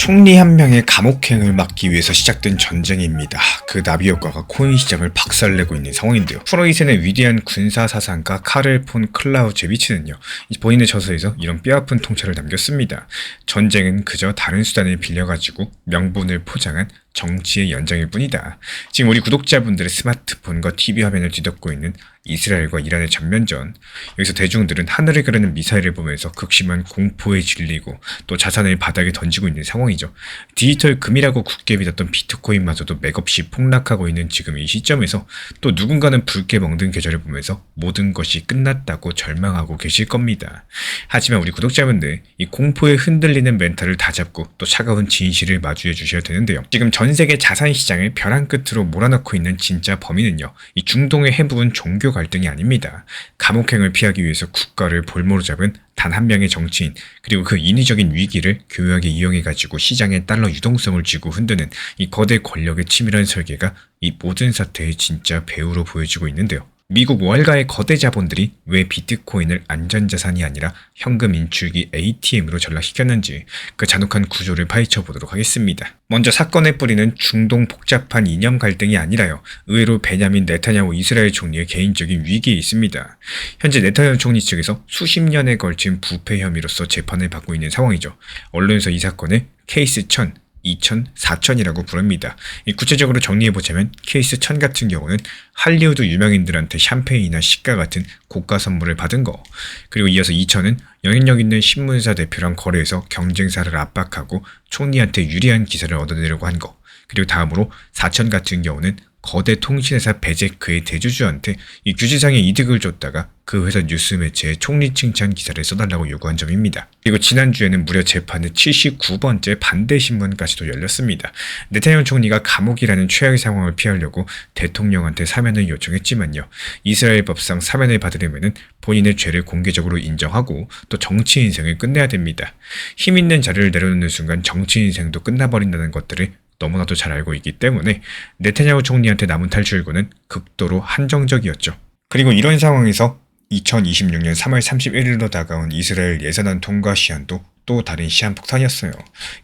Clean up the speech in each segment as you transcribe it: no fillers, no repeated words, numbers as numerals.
총리 한 명의 감옥행을 막기 위해서 시작된 전쟁입니다. 그 나비 효과가 코인 시장을 박살내고 있는 상황인데요. 프로이센의 위대한 군사사상가 카를 폰 클라우제비치는요, 본인의 저서에서 이런 뼈아픈 통찰을 남겼습니다. 전쟁은 그저 다른 수단을 빌려가지고 명분을 포장한 정치의 연장일 뿐이다. 지금 우리 구독자분들의 스마트폰과 TV 화면을 뒤덮고 있는 이스라엘과 이란의 전면전, 여기서 대중들은 하늘을 가르는 미사일을 보면서 극심한 공포에 질리고 또 자산을 바닥에 던지고 있는 상황이죠. 디지털 금이라고 굳게 믿었던 비트코인마저도 맥없이 폭락하고 있는 지금 이 시점에서 또 누군가는 붉게 먹는 계절을 보면서 모든 것이 끝났다고 절망하고 계실 겁니다. 하지만 우리 구독자분들, 이 공포에 흔들리는 멘탈을 다잡고 또 차가운 진실을 마주해 주셔야 되는데요. 지금 전 세계 자산 시장을 벼랑 끝으로 몰아넣고 있는 진짜 범인은요, 이 중동의 해부은 종교 갈등이 아닙니다. 감옥행을 피하기 위해서 국가를 볼모로 잡은 단 한 명의 정치인, 그리고 그 인위적인 위기를 교묘하게 이용해가지고 시장의 달러 유동성을 쥐고 흔드는 이 거대 권력의 치밀한 설계가 이 모든 사태의 진짜 배우로 보여지고 있는데요. 미국 월가의 거대 자본들이 왜 비트코인을 안전자산이 아니라 현금 인출기 ATM으로 전락시켰는지 그 잔혹한 구조를 파헤쳐 보도록 하겠습니다. 먼저 사건의 뿌리는 중동 복잡한 이념 갈등이 아니라요, 의외로 베냐민 네타냐후 이스라엘 총리의 개인적인 위기에 있습니다. 현재 네타냐후 총리 측에서 수십 년에 걸친 부패 혐의로서 재판을 받고 있는 상황이죠. 언론에서 이 사건을 케이스 1000, 2000, 4000이라고 부릅니다. 구체적으로 정리해보자면 케이스 1000 같은 경우는 할리우드 유명인들한테 샴페인이나 시가 같은 고가 선물을 받은 거, 그리고 이어서 2000은 영향력 있는 신문사 대표랑 거래해서 경쟁사를 압박하고 총리한테 유리한 기사를 얻어내려고 한 거, 그리고 다음으로 4000 같은 경우는 거대 통신회사 베제크의 대주주한테 이 규제상의 이득을 줬다가 그 회사 뉴스 매체에 총리 칭찬 기사를 써달라고 요구한 점입니다. 그리고 지난주에는 무려 재판의 79번째 반대 신문까지도 열렸습니다. 네타냐후 총리가 감옥이라는 최악의 상황을 피하려고 대통령한테 사면을 요청했지만요, 이스라엘 법상 사면을 받으려면 본인의 죄를 공개적으로 인정하고 또 정치 인생을 끝내야 됩니다. 힘 있는 자료를 내려놓는 순간 정치 인생도 끝나버린다는 것들을 너무나도 잘 알고 있기 때문에 네타냐후 총리한테 남은 탈출구는 극도로 한정적이었죠. 그리고 이런 상황에서 2026년 3월 31일로 다가온 이스라엘 예산안 통과 시한도 또 다른 시한폭탄이었어요.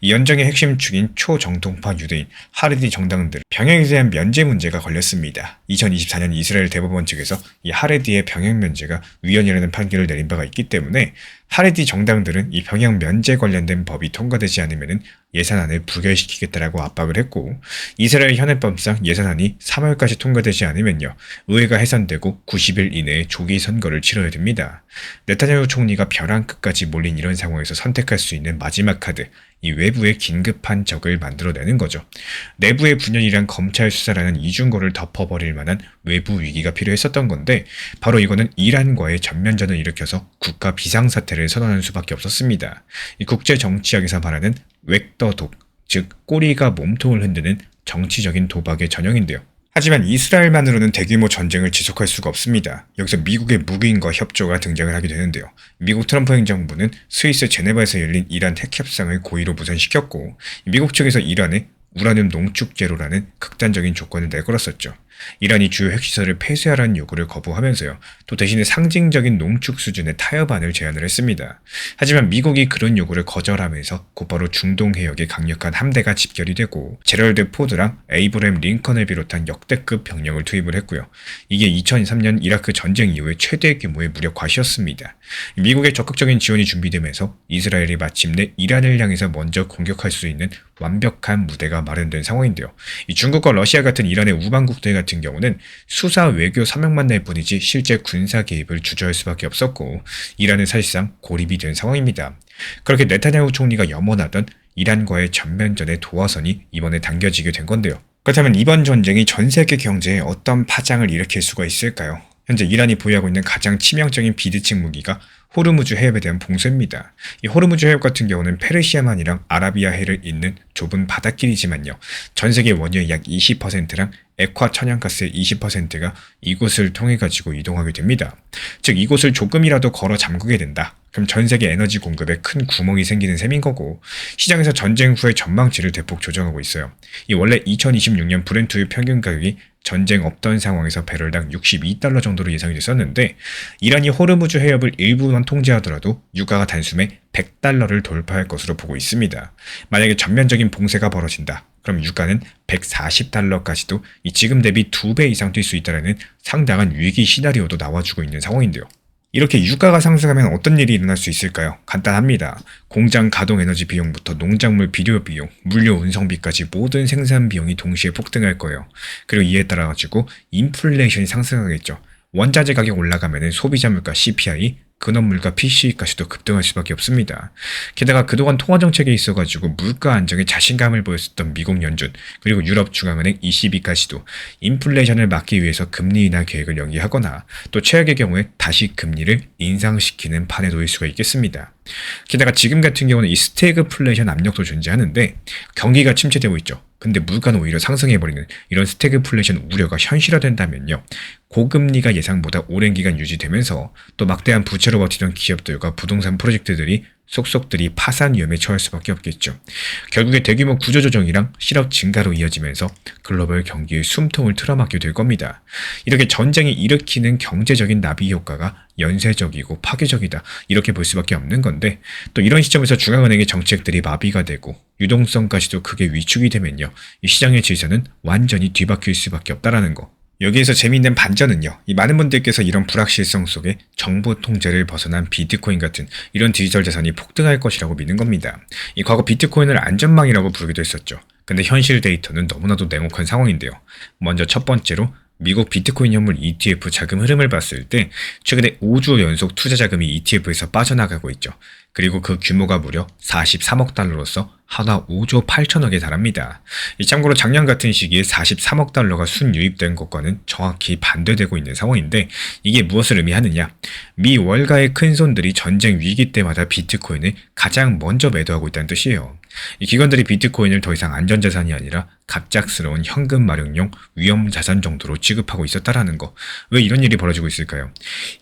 이 연정의 핵심 축인 초정통파 유대인 하레디 정당들 병역에 대한 면제 문제가 걸렸습니다. 2024년 이스라엘 대법원 측에서 이 하레디의 병역 면제가 위헌이라는 판결을 내린 바가 있기 때문에 하레디 정당들은 이 병역 면제 관련된 법이 통과되지 않으면 예산안을 부결시키겠다라고 압박을 했고, 이스라엘 현행법상 예산안이 3월까지 통과되지 않으면요, 의회가 해산되고 90일 이내에 조기 선거를 치러야 됩니다. 네타냐후 총리가 벼랑 끝까지 몰린 이런 상황에서 선택할 수 있는 마지막 카드, 이 외부의 긴급한 적을 만들어내는 거죠. 내부의 분열이랑 검찰 수사라는 이중고를 덮어버릴 만한 외부 위기가 필요했었던 건데, 바로 이거는 이란과의 전면전을 일으켜서 국가 비상사태를 선언할 수밖에 없었습니다. 이 국제 정치학에서 말하는 웩더독, 즉 꼬리가 몸통을 흔드는 정치적인 도박의 전형인데요. 하지만 이스라엘만으로는 대규모 전쟁을 지속할 수가 없습니다. 여기서 미국의 무기인과 협조가 등장을 하게 되는데요. 미국 트럼프 행정부는 스위스 제네바에서 열린 이란 핵 협상을 고의로 무산시켰고, 미국 측에서 이란에 우라늄 농축제로라는 극단적인 조건을 내걸었었죠. 이란이 주요 핵시설을 폐쇄하라는 요구를 거부하면서요, 또 대신에 상징적인 농축 수준의 타협안을 제안을 했습니다. 하지만 미국이 그런 요구를 거절하면서 곧바로 중동 해역에 강력한 함대가 집결이 되고 제럴드 포드랑 에이브램 링컨을 비롯한 역대급 병력을 투입을 했고요. 이게 2003년 이라크 전쟁 이후에 최대 규모의 무력 과시였습니다. 미국의 적극적인 지원이 준비되면서 이스라엘이 마침내 이란을 향해서 먼저 공격할 수 있는 완벽한 무대가 마련된 상황인데요. 이 중국과 러시아 같은 이란의 우방국들 같은 경우는 수사 외교 사명만 낼 뿐이지 실제 군사 개입을 주저할 수밖에 없었고, 이란은 사실상 고립이 된 상황입니다. 그렇게 네타냐후 총리가 염원하던 이란과의 전면전의 도화선이 이번에 당겨지게 된 건데요. 그렇다면 이번 전쟁이 전 세계 경제에 어떤 파장을 일으킬 수가 있을까요? 현재 이란이 보유하고 있는 가장 치명적인 비대칭 무기가 호르무즈 해협에 대한 봉쇄입니다. 이 호르무즈 해협 같은 경우는 페르시아만이랑 아라비아 해를 잇는 좁은 바닷길이지만요, 전 세계 원유의 약 20%랑 액화 천연가스의 20%가 이곳을 통해 가지고 이동하게 됩니다. 즉 이곳을 조금이라도 걸어 잠그게 된다, 그럼 전 세계 에너지 공급에 큰 구멍이 생기는 셈인 거고, 시장에서 전쟁 후의 전망치를 대폭 조정하고 있어요. 이 원래 2026년 브렌트유 평균 가격이 전쟁 없던 상황에서 배럴당 $62 정도로 예상이 됐었는데, 이란이 호르무즈 해협을 일부만 동안 통제하더라도 유가가 단숨에 100달러를 돌파할 것으로 보고 있습니다. 만약에 전면적인 봉쇄가 벌어진다. 그럼 유가는 140달러까지도 지금 대비 2배 이상 뛸 수 있다는 상당한 위기 시나리오도 나와주고 있는 상황인데요. 이렇게 유가가 상승하면 어떤 일이 일어날 수 있을까요? 간단합니다. 공장 가동 에너지 비용부터 농작물 비료 비용, 물류 운송비까지 모든 생산 비용이 동시에 폭등할 거예요. 그리고 이에 따라 가지고 인플레이션이 상승하겠죠. 원자재 가격 올라가면 소비자 물가 CPI, 근원물가 PCE까지도 급등할 수밖에 없습니다. 게다가 그동안 통화정책에 있어가지고 물가 안정에 자신감을 보였었던 미국 연준 그리고 유럽 중앙은행 ECB까지도 인플레이션을 막기 위해서 금리 인하 계획을 연기하거나 또 최악의 경우에 다시 금리를 인상시키는 판에 놓일 수가 있겠습니다. 게다가 지금 같은 경우는 이 스태그플레이션 압력도 존재하는데 경기가 침체되고 있죠. 근데 물가는 오히려 상승해버리는 이런 스태그플레이션 우려가 현실화된다면요. 고금리가 예상보다 오랜 기간 유지되면서 또 막대한 부채로 버티던 기업들과 부동산 프로젝트들이 속속들이 파산 위험에 처할 수밖에 없겠죠. 결국에 대규모 구조조정이랑 실업 증가로 이어지면서 글로벌 경기의 숨통을 틀어막게 될 겁니다. 이렇게 전쟁이 일으키는 경제적인 나비 효과가 연쇄적이고 파괴적이다 이렇게 볼 수밖에 없는 건데 또 이런 시점에서 중앙은행의 정책들이 마비가 되고 유동성까지도 크게 위축이 되면요. 이 시장의 질서는 완전히 뒤바뀔 수밖에 없다라는 거. 여기에서 재미있는 반전은요. 이 많은 분들께서 이런 불확실성 속에 정보 통제를 벗어난 비트코인 같은 이런 디지털 자산이 폭등할 것이라고 믿는 겁니다. 이 과거 비트코인을 안전망이라고 부르기도 했었죠. 근데 현실 데이터는 너무나도 냉혹한 상황인데요. 먼저 첫 번째로 미국 비트코인 현물 ETF 자금 흐름을 봤을 때 최근에 5주 연속 투자 자금이 ETF에서 빠져나가고 있죠. 그리고 그 규모가 무려 43억 달러로서 하나 5조 8천억에 달합니다. 참고로 작년 같은 시기에 43억 달러가 순유입된 것과는 정확히 반대되고 있는 상황인데 이게 무엇을 의미하느냐? 미 월가의 큰손들이 전쟁 위기 때마다 비트코인을 가장 먼저 매도하고 있다는 뜻이에요. 이 기관들이 비트코인을 더 이상 안전자산이 아니라 갑작스러운 현금 마련용 위험자산 정도로 취급하고 있었다라는 거. 왜 이런 일이 벌어지고 있을까요?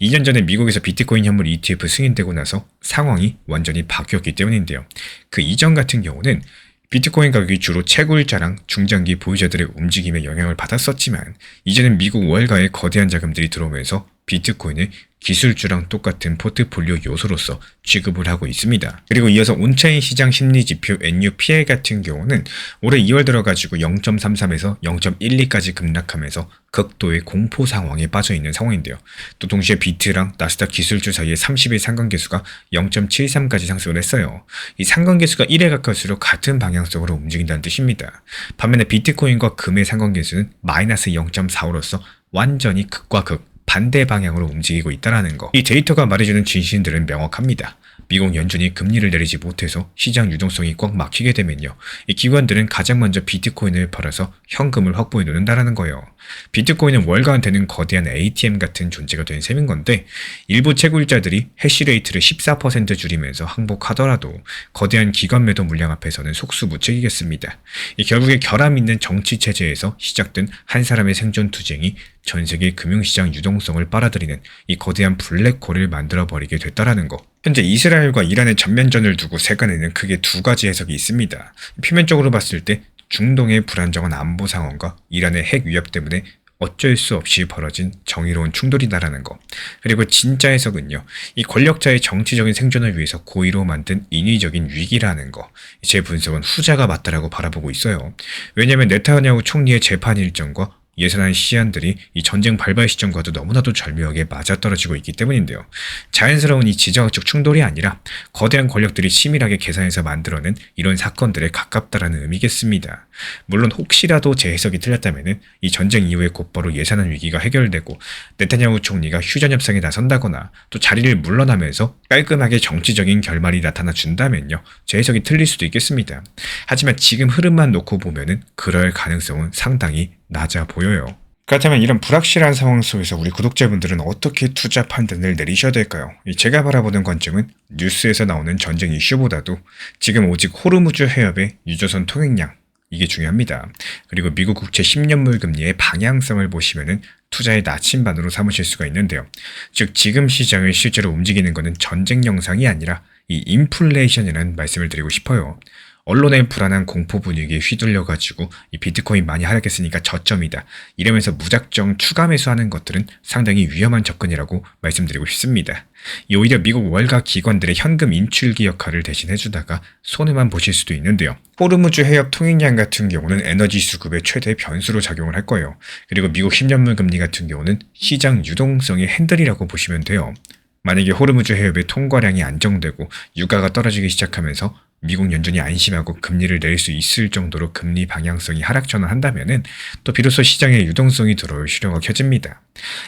2년 전에 미국에서 비트코인 현물 ETF 승인되고 나서 상황이 완전히 바뀌었기 때문인데요. 그 이전 같은 경우는 비트코인 가격이 주로 채굴자랑 중장기 보유자들의 움직임에 영향을 받았었지만 이제는 미국 월가의 거대한 자금들이 들어오면서 비트코인을 기술주랑 똑같은 포트폴리오 요소로서 취급을 하고 있습니다. 그리고 이어서 온체인 시장 심리지표 NUPL 같은 경우는 올해 2월 들어가지고 0.33에서 0.12까지 급락하면서 극도의 공포 상황에 빠져 있는 상황인데요. 또 동시에 비트랑 나스닥 기술주 사이의 30일 상관계수가 0.73까지 상승을 했어요. 이 상관계수가 1에 가까울수록 같은 방향성으로 움직인다는 뜻입니다. 반면에 비트코인과 금의 상관계수는 마이너스 0.45로서 완전히 극과 극 반대 방향으로 움직이고 있다는 거. 이 데이터가 말해주는 진실들은 명확합니다. 미국 연준이 금리를 내리지 못해서 시장 유동성이 꽉 막히게 되면요. 이 기관들은 가장 먼저 비트코인을 팔아서 현금을 확보해 놓는다는 거예요. 비트코인은 월가한테는 거대한 ATM 같은 존재가 된 셈인 건데 일부 채굴자들이 해시레이트를 14% 줄이면서 항복하더라도 거대한 기관 매도 물량 앞에서는 속수무책이겠습니다. 결국에 결함 있는 정치 체제에서 시작된 한 사람의 생존 투쟁이 전 세계 금융시장 유동성을 빨아들이는 이 거대한 블랙홀을 만들어버리게 됐다라는 거. 현재 이스라엘과 이란의 전면전을 두고 세간에는 크게 두 가지 해석이 있습니다. 표면적으로 봤을 때 중동의 불안정한 안보 상황과 이란의 핵 위협 때문에 어쩔 수 없이 벌어진 정의로운 충돌이다라는 거. 그리고 진짜 해석은요. 이 권력자의 정치적인 생존을 위해서 고의로 만든 인위적인 위기라는 거. 제 분석은 후자가 맞다라고 바라보고 있어요. 왜냐하면 네타냐후 총리의 재판 일정과 예산안 시안들이 이 전쟁 발발 시점과도 너무나도 절묘하게 맞아떨어지고 있기 때문인데요. 자연스러운 이 지정학적 충돌이 아니라 거대한 권력들이 치밀하게 계산해서 만들어낸 이런 사건들에 가깝다라는 의미겠습니다. 물론 혹시라도 제 해석이 틀렸다면 이 전쟁 이후에 곧바로 예산안 위기가 해결되고 네타냐후 총리가 휴전 협상에 나선다거나 또 자리를 물러나면서 깔끔하게 정치적인 결말이 나타나 준다면요. 제 해석이 틀릴 수도 있겠습니다. 하지만 지금 흐름만 놓고 보면은 그럴 가능성은 상당히 낮아 보여요. 그렇다면 이런 불확실한 상황 속에서 우리 구독자분들은 어떻게 투자 판단을 내리셔야 될까요? 제가 바라보는 관점은 뉴스에서 나오는 전쟁 이슈보다도 지금 오직 호르무즈 해협의 유조선 통행량 이게 중요합니다. 그리고 미국 국채 10년물 금리의 방향성을 보시면은 투자의 나침반으로 삼으실 수가 있는데요. 즉 지금 시장을 실제로 움직이는 것은 전쟁 영상이 아니라 이 인플레이션이라는 말씀을 드리고 싶어요. 언론의 불안한 공포 분위기에 휘둘려가지고 이 비트코인 많이 하락했으니까 저점이다. 이러면서 무작정 추가 매수하는 것들은 상당히 위험한 접근이라고 말씀드리고 싶습니다. 오히려 미국 월가 기관들의 현금 인출기 역할을 대신해주다가 손해만 보실 수도 있는데요. 호르무즈 해협 통행량 같은 경우는 에너지 수급의 최대 변수로 작용을 할 거예요. 그리고 미국 10년물 금리 같은 경우는 시장 유동성의 핸들이라고 보시면 돼요. 만약에 호르무즈 해협의 통과량이 안정되고 유가가 떨어지기 시작하면서 미국 연준이 안심하고 금리를 내릴 수 있을 정도로 금리 방향성이 하락 전환한다면은 또 비로소 시장에 유동성이 들어올 시료가 켜집니다.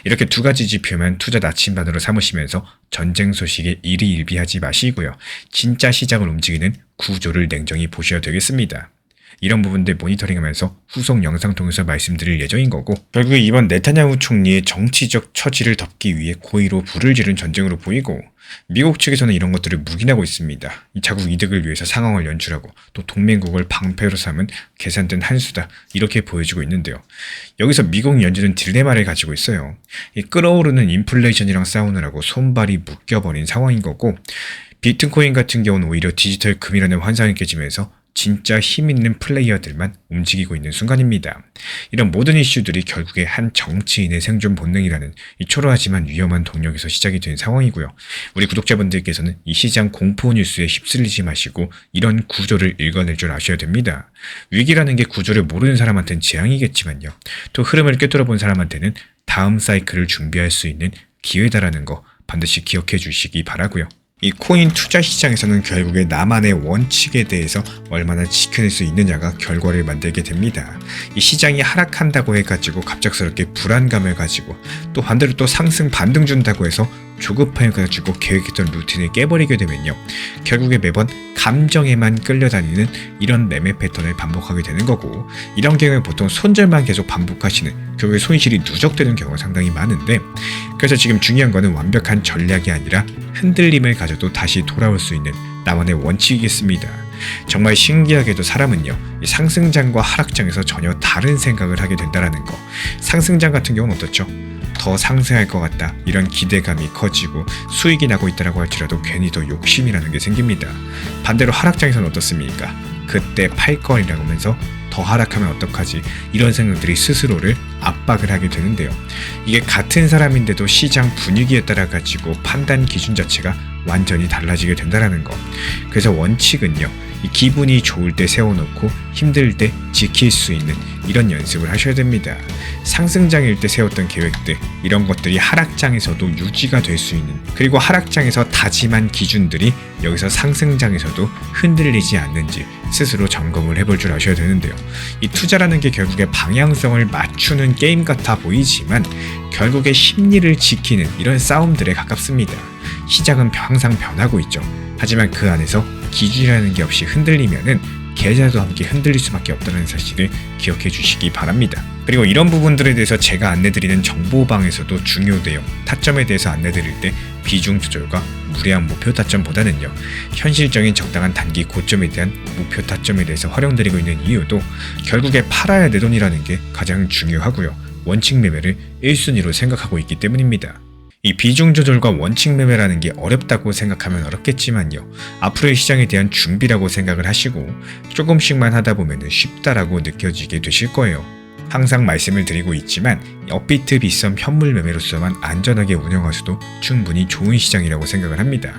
이렇게 두 가지 지표만 투자 나침반으로 삼으시면서 전쟁 소식에 일희일비하지 마시고요. 진짜 시장을 움직이는 구조를 냉정히 보셔야 되겠습니다. 이런 부분들 모니터링하면서 후속 영상 통해서 말씀드릴 예정인 거고, 결국에 이번 네타냐후 총리의 정치적 처지를 덮기 위해 고의로 불을 지른 전쟁으로 보이고, 미국 측에서는 이런 것들을 묵인하고 있습니다. 이 자국 이득을 위해서 상황을 연출하고 또 동맹국을 방패로 삼은 계산된 한수다, 이렇게 보여지고 있는데요. 여기서 미국 연준은 딜레마를 가지고 있어요. 이 끓어오르는 인플레이션이랑 싸우느라고 손발이 묶여버린 상황인 거고, 비트코인 같은 경우는 오히려 디지털 금이라는 환상이 깨지면서 진짜 힘있는 플레이어들만 움직이고 있는 순간입니다. 이런 모든 이슈들이 결국에 한 정치인의 생존 본능이라는 이 초라하지만 위험한 동력에서 시작이 된 상황이고요. 우리 구독자분들께서는 이 시장 공포 뉴스에 휩쓸리지 마시고 이런 구조를 읽어낼 줄 아셔야 됩니다. 위기라는 게 구조를 모르는 사람한테는 재앙이겠지만요. 또 흐름을 꿰뚫어 본 사람한테는 다음 사이클을 준비할 수 있는 기회다라는 거 반드시 기억해 주시기 바라고요. 이 코인 투자 시장에서는 결국에 나만의 원칙에 대해서 얼마나 지켜낼 수 있느냐가 결과를 만들게 됩니다. 이 시장이 하락한다고 해가지고 갑작스럽게 불안감을 가지고 또 반대로 또 상승 반등 준다고 해서 조급해가지고 계획했던 루틴을 깨버리게 되면요. 결국에 매번 감정에만 끌려다니는 이런 매매 패턴을 반복하게 되는 거고, 이런 경우에 보통 손절만 계속 반복하시는, 결국에 손실이 누적되는 경우가 상당히 많은데, 그래서 지금 중요한 거는 완벽한 전략이 아니라 흔들림을 가져도 다시 돌아올 수 있는 나만의 원칙이겠습니다. 정말 신기하게도 사람은요, 이 상승장과 하락장에서 전혀 다른 생각을 하게 된다는 거. 상승장 같은 경우는 어떻죠? 더 상승할 것 같다, 이런 기대감이 커지고 수익이 나고 있다고 할지라도 괜히 더 욕심이라는 게 생깁니다. 반대로 하락장에서는 어떻습니까? 그때 팔 거리라고 하면서 더 하락하면 어떡하지, 이런 생각들이 스스로를 압박을 하게 되는데요. 이게 같은 사람인데도 시장 분위기에 따라 가지고 판단 기준 자체가 완전히 달라지게 된다는 거. 그래서 원칙은요, 이 기분이 좋을 때 세워놓고 힘들 때 지킬 수 있는 이런 연습을 하셔야 됩니다. 상승장일 때 세웠던 계획들, 이런 것들이 하락장에서도 유지가 될 수 있는, 그리고 하락장에서 다짐한 기준들이 여기서 상승장에서도 흔들리지 않는지 스스로 점검을 해볼 줄 아셔야 되는데요. 이 투자라는 게 결국에 방향성을 맞추는 게임 같아 보이지만 결국에 심리를 지키는 이런 싸움들에 가깝습니다. 시장은 항상 변하고 있죠. 하지만 그 안에서 기준이라는 게 없이 흔들리면은 계좌도 함께 흔들릴 수밖에 없다는 사실을 기억해 주시기 바랍니다. 그리고 이런 부분들에 대해서 제가 안내드리는 정보방에서도 중요돼요. 타점에 대해서 안내드릴 때 비중 조절과 무리한 목표 타점보다는요, 현실적인 적당한 단기 고점에 대한 목표 타점에 대해서 활용드리고 있는 이유도 결국에 팔아야 내 돈이라는 게 가장 중요하고요. 원칙 매매를 1순위로 생각하고 있기 때문입니다. 이 비중 조절과 원칙 매매라는 게 어렵다고 생각하면 어렵겠지만요, 앞으로의 시장에 대한 준비라고 생각을 하시고 조금씩만 하다 보면 쉽다라고 느껴지게 되실 거예요. 항상 말씀을 드리고 있지만 업비트 빗썸 현물 매매로서만 안전하게 운영하셔도 충분히 좋은 시장이라고 생각을 합니다.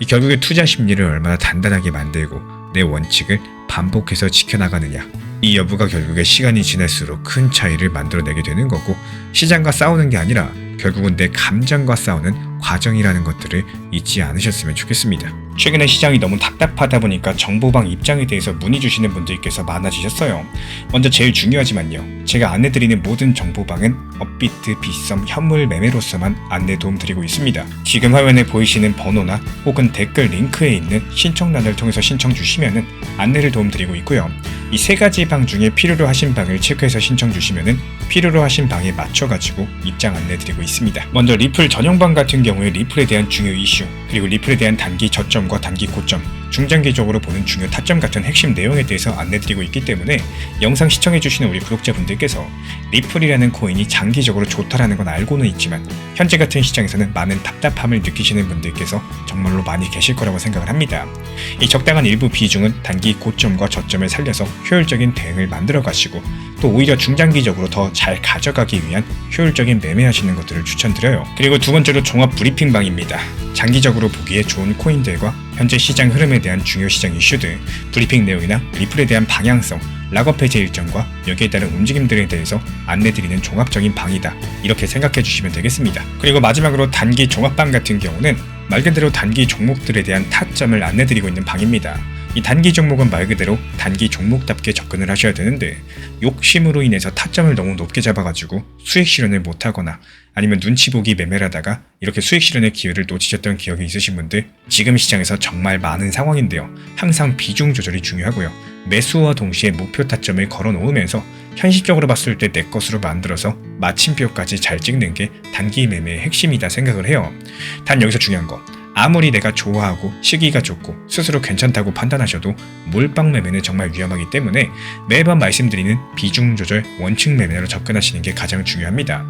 이 결국에 투자 심리를 얼마나 단단하게 만들고 내 원칙을 반복해서 지켜나가느냐, 이 여부가 결국에 시간이 지날수록 큰 차이를 만들어내게 되는 거고, 시장과 싸우는 게 아니라 결국은 내 감정과 싸우는 과정이라는 것들을 잊지 않으셨으면 좋겠습니다. 최근에 시장이 너무 답답하다 보니까 정보방 입장에 대해서 문의 주시는 분들께서 많아지셨어요. 먼저 제일 중요하지만요, 제가 안내드리는 모든 정보방은 업비트 빗썸 현물 매매로서만 안내 도움 드리고 있습니다. 지금 화면에 보이시는 번호나 혹은 댓글 링크에 있는 신청란을 통해서 신청 주시면은 안내를 도움 드리고 있고요. 이 세 가지 방 중에 필요로 하신 방을 체크해서 신청 주시면은 필요로 하신 방에 맞춰가지고 입장 안내드리고 있습니다. 먼저 리플 전용방 같은 경우에 리플에 대한 중요 이슈, 그리고 리플에 대한 단기 저점과 단기 고점, 중장기적으로 보는 중요 타점 같은 핵심 내용에 대해서 안내드리고 있기 때문에 영상 시청해주시는 우리 구독자분들께서 리플이라는 코인이 장기적으로 좋다라는 건 알고는 있지만 현재 같은 시장에서는 많은 답답함을 느끼시는 분들께서 정말로 많이 계실 거라고 생각을 합니다. 이 적당한 일부 비중은 단기 고점과 저점을 살려서 효율적인 대응을 만들어 가시고 또 오히려 중장기적으로 더 잘 가져가기 위한 효율적인 매매하시는 것들을 추천드려요. 그리고 두 번째로 종합 브리핑방입니다. 장기적으로 보기에 좋은 코인들과 현재 시장 흐름에 대한 중요 시장 이슈들, 브리핑 내용이나 리플에 대한 방향성, 락업 해제 일정과 여기에 따른 움직임들에 대해서 안내드리는 종합적인 방이다. 이렇게 생각해 주시면 되겠습니다. 그리고 마지막으로 단기 종합방 같은 경우는 말 그대로 단기 종목들에 대한 타점을 안내드리고 있는 방입니다. 이 단기 종목은 말 그대로 단기 종목답게 접근을 하셔야 되는데 욕심으로 인해서 타점을 너무 높게 잡아가지고 수익 실현을 못하거나 아니면 눈치 보기 매매를 하다가 이렇게 수익 실현의 기회를 놓치셨던 기억이 있으신 분들 지금 시장에서 정말 많은 상황인데요. 항상 비중 조절이 중요하고요. 매수와 동시에 목표 타점을 걸어 놓으면서 현실적으로 봤을 때 내 것으로 만들어서 마침표까지 잘 찍는 게 단기 매매의 핵심이다 생각을 해요. 단 여기서 중요한 거, 아무리 내가 좋아하고 시기가 좋고 스스로 괜찮다고 판단하셔도 몰빵 매매는 정말 위험하기 때문에 매번 말씀드리는 비중 조절 원칙 매매로 접근하시는 게 가장 중요합니다.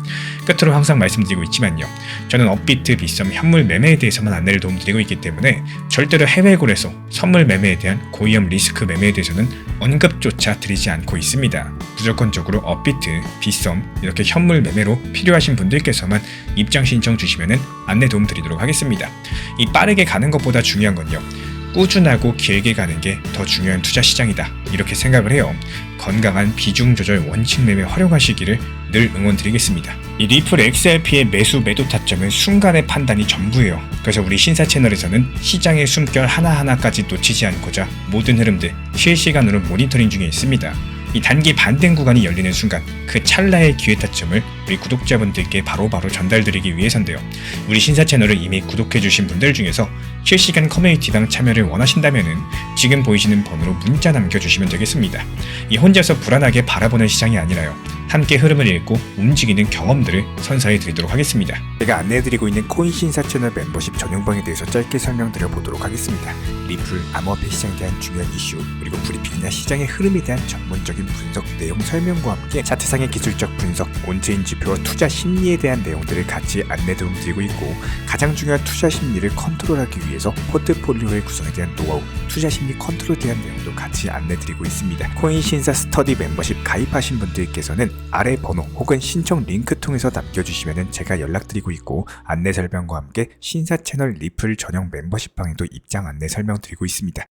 끝으로 항상 말씀드리고 있지만요. 저는 업비트, 빗썸, 현물 매매에 대해서만 안내를 도움드리고 있기 때문에 절대로 해외거래소, 선물 매매에 대한 고위험 리스크 매매에 대해서는 언급조차 드리지 않고 있습니다. 무조건적으로 업비트, 빗썸, 이렇게 현물 매매로 필요하신 분들께서만 입장 신청 주시면 안내 도움 드리도록 하겠습니다. 이 빠르게 가는 것보다 중요한 건요. 꾸준하고 길게 가는 게 더 중요한 투자 시장이다. 이렇게 생각을 해요. 건강한 비중 조절 원칙 매매 활용하시기를 늘 응원드리겠습니다. 이 리플 XRP의 매수 매도 타점은 순간의 판단이 전부예요. 그래서 우리 신사 채널에서는 시장의 숨결 하나하나까지 놓치지 않고자 모든 흐름들 실시간으로 모니터링 중에 있습니다. 이 단기 반등 구간이 열리는 순간 그 찰나의 기회 타점을 우리 구독자분들께 바로바로 전달드리기 위해서인데요. 우리 신사 채널을 이미 구독해주신 분들 중에서 실시간 커뮤니티방 참여를 원하신다면 지금 보이시는 번호로 문자 남겨주시면 되겠습니다. 이 혼자서 불안하게 바라보는 시장이 아니라요. 함께 흐름을 읽고 움직이는 경험들을 선사해 드리도록 하겠습니다. 제가 안내해드리고 있는 코인 신사 채널 멤버십 전용방에 대해서 짧게 설명드려 보도록 하겠습니다. 리플, 암호화폐 시장에 대한 중요한 이슈, 그리고 브리핑이나 시장의 흐름에 대한 전문적인 분석 내용 설명과 함께 차트상의 기술적 분석, 온체인 지표와 투자 심리에 대한 내용들을 같이 안내 도움 드리고 있고 가장 중요한 투자 심리를 컨트롤하기 위해서 포트폴리오의 구성에 대한 노하우, 투자 심리 컨트롤에 대한 내용도 같이 안내 드리고 있습니다. 코인 신사 스터디 멤버십 가입하신 분들께서는 아래 번호 혹은 신청 링크 통해서 남겨주시면 제가 연락드리고 있고 안내 설명과 함께 신사 채널 리플 전용 멤버십 방에도 입장 안내 설명드리고 있습니다.